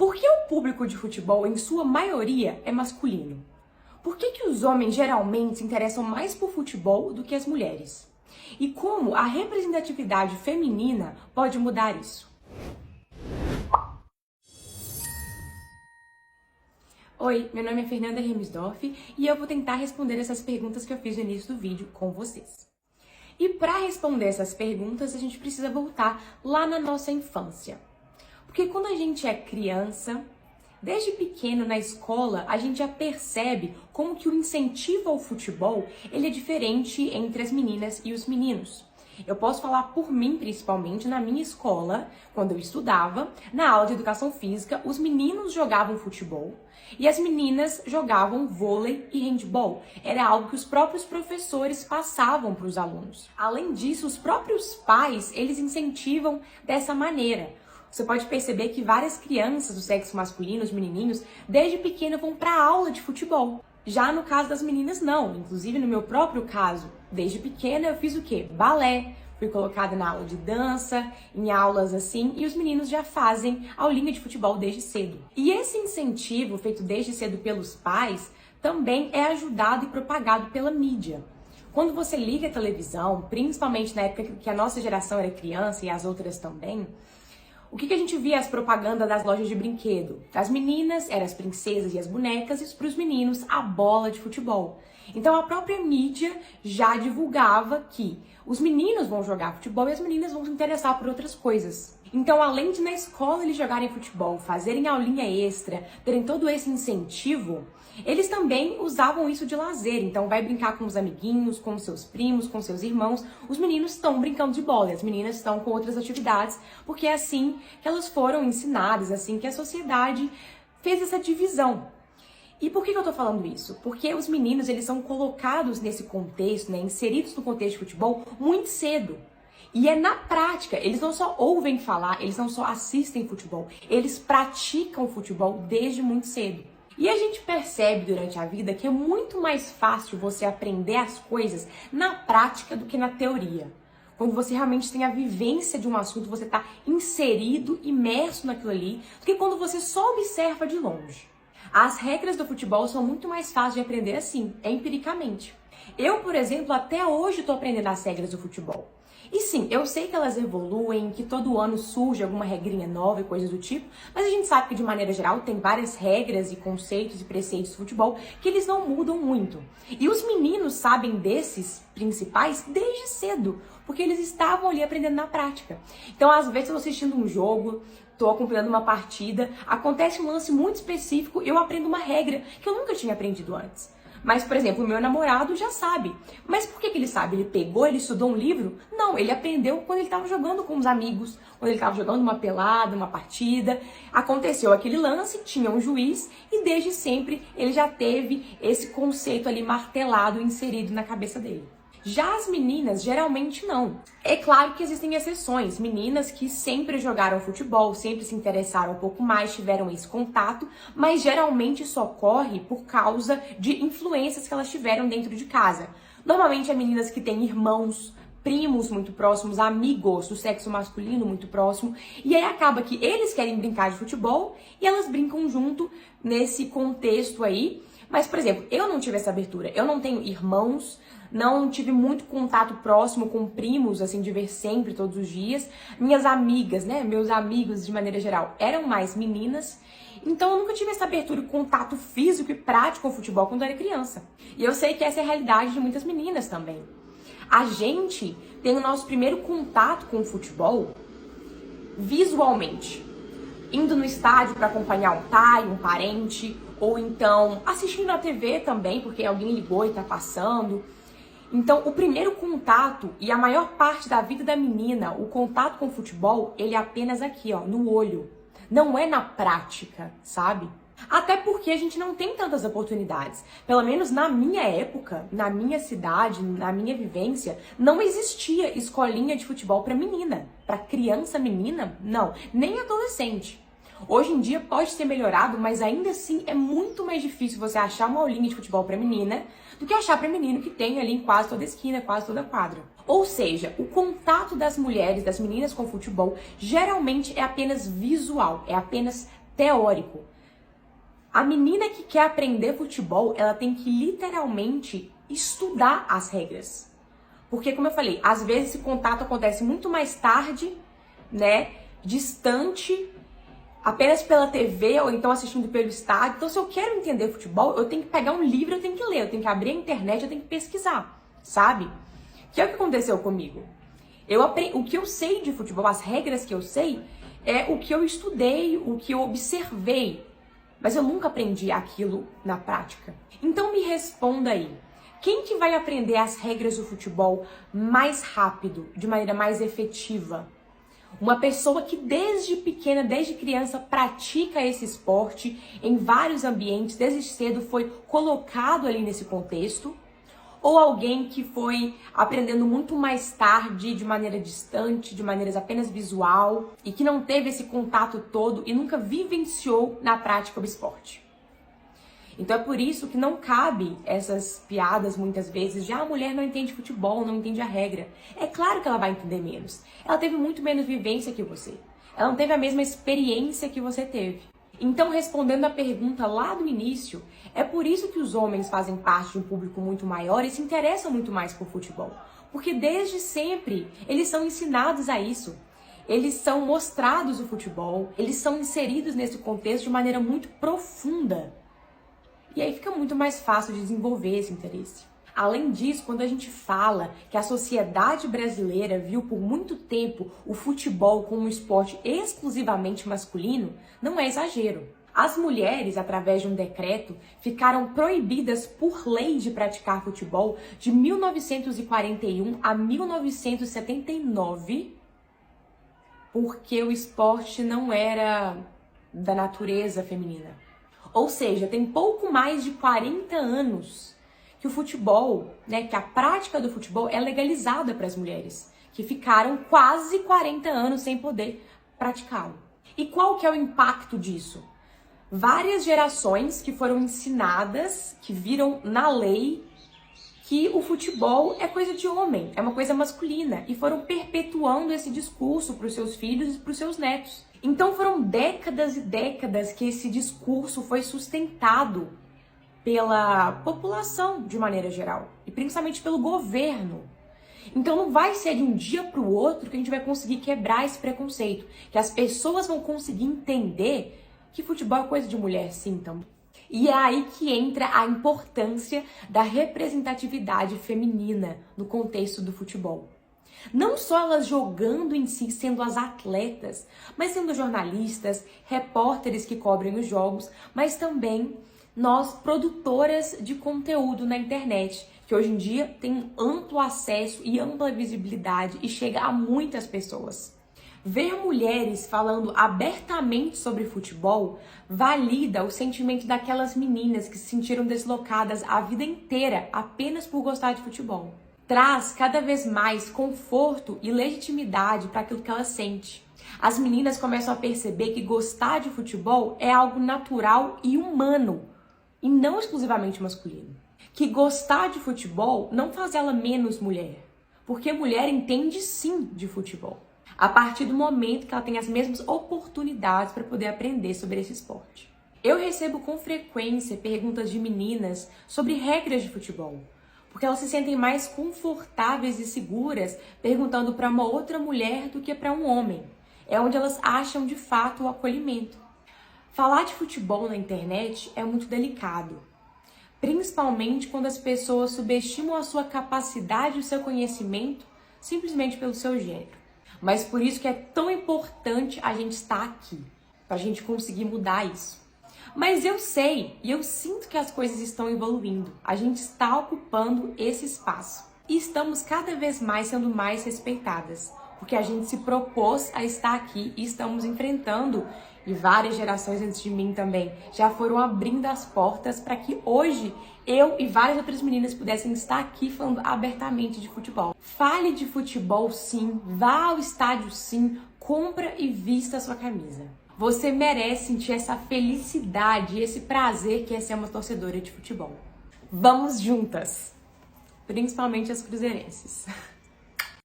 Por que o público de futebol, em sua maioria, é masculino? Por que os homens geralmente se interessam mais por futebol do que as mulheres? E como a representatividade feminina pode mudar isso? Oi, meu nome é Fernanda Remisdorf e eu vou tentar responder essas perguntas que eu fiz no início do vídeo com vocês. E para responder essas perguntas, a gente precisa voltar lá na nossa infância. Porque quando a gente é criança, desde pequeno na escola, a gente já percebe como que o incentivo ao futebol, ele é diferente entre as meninas e os meninos. Eu posso falar por mim, principalmente, na minha escola, quando eu estudava, na aula de educação física, os meninos jogavam futebol e as meninas jogavam vôlei e handball. Era algo que os próprios professores passavam para os alunos. Além disso, os próprios pais, eles incentivam dessa maneira. Você pode perceber que várias crianças do sexo masculino, os menininhos, desde pequeno vão para aula de futebol. Já no caso das meninas, não. Inclusive, no meu próprio caso, desde pequena eu fiz o quê? Balé. Fui colocada na aula de dança, em aulas assim, e os meninos já fazem aulinha de futebol desde cedo. E esse incentivo, feito desde cedo pelos pais, também é ajudado e propagado pela mídia. Quando você liga a televisão, principalmente na época que a nossa geração era criança e as outras também, o que a gente via as propagandas das lojas de brinquedo? As meninas eram as princesas e as bonecas, e para os meninos a bola de futebol. Então a própria mídia já divulgava que os meninos vão jogar futebol e as meninas vão se interessar por outras coisas. Então, além de na escola eles jogarem futebol, fazerem aulinha extra, terem todo esse incentivo, eles também usavam isso de lazer. Então, vai brincar com os amiguinhos, com seus primos, com seus irmãos. Os meninos estão brincando de bola e as meninas estão com outras atividades, porque é assim que elas foram ensinadas, assim que a sociedade fez essa divisão. E por que eu tô falando isso? Porque os meninos, eles são colocados nesse contexto, né, inseridos no contexto de futebol muito cedo. E é na prática, eles não só ouvem falar, eles não só assistem futebol, eles praticam futebol desde muito cedo. E a gente percebe durante a vida que é muito mais fácil você aprender as coisas na prática do que na teoria. Quando você realmente tem a vivência de um assunto, você está inserido, imerso naquilo ali, do que quando você só observa de longe. As regras do futebol são muito mais fáceis de aprender assim, empiricamente. Eu, por exemplo, até hoje estou aprendendo as regras do futebol. E sim, eu sei que elas evoluem, que todo ano surge alguma regrinha nova e coisas do tipo, mas a gente sabe que de maneira geral tem várias regras e conceitos e preceitos do futebol que eles não mudam muito. E os meninos sabem desses principais desde cedo, porque eles estavam ali aprendendo na prática. Então, às vezes, eu estou assistindo um jogo, estou acompanhando uma partida, acontece um lance muito específico, eu aprendo uma regra que eu nunca tinha aprendido antes. Mas, por exemplo, o meu namorado já sabe. Mas por que ele sabe? Ele pegou, ele estudou um livro? Não, ele aprendeu quando ele estava jogando com os amigos, quando ele estava jogando uma pelada, uma partida. Aconteceu aquele lance, tinha um juiz e desde sempre ele já teve esse conceito ali martelado, inserido na cabeça dele. Já as meninas, geralmente não. É claro que existem exceções, meninas que sempre jogaram futebol, sempre se interessaram um pouco mais, tiveram esse contato, mas geralmente isso ocorre por causa de influências que elas tiveram dentro de casa. Normalmente é meninas que têm irmãos, primos muito próximos, amigos do sexo masculino muito próximo, e aí acaba que eles querem brincar de futebol e elas brincam junto nesse contexto aí. Mas, por exemplo, eu não tive essa abertura, eu não tenho irmãos, não tive muito contato próximo com primos, assim, de ver sempre, todos os dias. Minhas amigas, né, meus amigos, de maneira geral, eram mais meninas. Então, eu nunca tive essa abertura e contato físico e prático com o futebol quando eu era criança. E eu sei que essa é a realidade de muitas meninas também. A gente tem o nosso primeiro contato com o futebol visualmente. Indo no estádio para acompanhar um pai, um parente, ou então assistindo na TV também, porque alguém ligou e tá passando. Então, o primeiro contato e a maior parte da vida da menina, o contato com o futebol, ele é apenas aqui, ó, no olho. Não é na prática, sabe? Até porque a gente não tem tantas oportunidades. Pelo menos na minha época, na minha cidade, na minha vivência, não existia escolinha de futebol para menina. Para criança menina, não. Nem adolescente. Hoje em dia pode ser melhorado, mas ainda assim é muito mais difícil você achar uma aulinha de futebol para menina do que achar para menino que tem ali em quase toda esquina, quase toda quadra. Ou seja, o contato das mulheres, das meninas com o futebol, geralmente é apenas visual, é apenas teórico. A menina que quer aprender futebol, ela tem que literalmente estudar as regras. Porque, como eu falei, às vezes esse contato acontece muito mais tarde, né? Distante, apenas pela TV ou então assistindo pelo estádio. Então, se eu quero entender futebol, eu tenho que pegar um livro, eu tenho que ler, eu tenho que abrir a internet, eu tenho que pesquisar, sabe? Que é o que aconteceu comigo. O que eu sei de futebol, as regras que eu sei, é o que eu estudei, o que eu observei. Mas eu nunca aprendi aquilo na prática. Então me responda aí. Quem que vai aprender as regras do futebol mais rápido, de maneira mais efetiva? Uma pessoa que desde pequena, desde criança, pratica esse esporte em vários ambientes, desde cedo foi colocado ali nesse contexto? Ou alguém que foi aprendendo muito mais tarde, de maneira distante, de maneira apenas visual, e que não teve esse contato todo e nunca vivenciou na prática o esporte? Então é por isso que não cabe essas piadas muitas vezes de a mulher não entende futebol, não entende a regra. É claro que ela vai entender menos. Ela teve muito menos vivência que você. Ela não teve a mesma experiência que você teve. Então, respondendo a pergunta lá do início, é por isso que os homens fazem parte de um público muito maior e se interessam muito mais por futebol. Porque desde sempre eles são ensinados a isso. Eles são mostrados o futebol, eles são inseridos nesse contexto de maneira muito profunda. E aí fica muito mais fácil de desenvolver esse interesse. Além disso, quando a gente fala que a sociedade brasileira viu por muito tempo o futebol como um esporte exclusivamente masculino, não é exagero. As mulheres, através de um decreto, ficaram proibidas por lei de praticar futebol de 1941 a 1979, porque o esporte não era da natureza feminina. Ou seja, tem pouco mais de 40 anos que o futebol, né, que a prática do futebol é legalizada para as mulheres, que ficaram quase 40 anos sem poder praticá-lo. E qual que é o impacto disso? Várias gerações que foram ensinadas, que viram na lei que o futebol é coisa de homem, é uma coisa masculina, e foram perpetuando esse discurso para os seus filhos e para os seus netos. Então foram décadas e décadas que esse discurso foi sustentado pela população de maneira geral, e principalmente pelo governo. Então não vai ser de um dia para o outro que a gente vai conseguir quebrar esse preconceito, que as pessoas vão conseguir entender que futebol é coisa de mulher, sim, também. E é aí que entra a importância da representatividade feminina no contexto do futebol. Não só elas jogando em si, sendo as atletas, mas sendo jornalistas, repórteres que cobrem os jogos, mas também nós, produtoras de conteúdo na internet, que hoje em dia tem amplo acesso e ampla visibilidade e chega a muitas pessoas. Ver mulheres falando abertamente sobre futebol valida o sentimento daquelas meninas que se sentiram deslocadas a vida inteira apenas por gostar de futebol. Traz cada vez mais conforto e legitimidade para aquilo que ela sente. As meninas começam a perceber que gostar de futebol é algo natural e humano, e não exclusivamente masculino. Que gostar de futebol não faz ela menos mulher, porque mulher entende sim de futebol, a partir do momento que ela tem as mesmas oportunidades para poder aprender sobre esse esporte. Eu recebo com frequência perguntas de meninas sobre regras de futebol, porque elas se sentem mais confortáveis e seguras perguntando para uma outra mulher do que para um homem. É onde elas acham de fato o acolhimento. Falar de futebol na internet é muito delicado, principalmente quando as pessoas subestimam a sua capacidade e o seu conhecimento simplesmente pelo seu gênero. Mas por isso que é tão importante a gente estar aqui, para a gente conseguir mudar isso. Mas eu sei e eu sinto que as coisas estão evoluindo. A gente está ocupando esse espaço e estamos cada vez mais sendo mais respeitadas, porque a gente se propôs a estar aqui e estamos enfrentando, e várias gerações antes de mim também já foram abrindo as portas para que hoje eu e várias outras meninas pudessem estar aqui falando abertamente de futebol. Fale de futebol sim, vá ao estádio sim, compra e vista a sua camisa. Você merece sentir essa felicidade e esse prazer que é ser uma torcedora de futebol. Vamos juntas! Principalmente as cruzeirenses.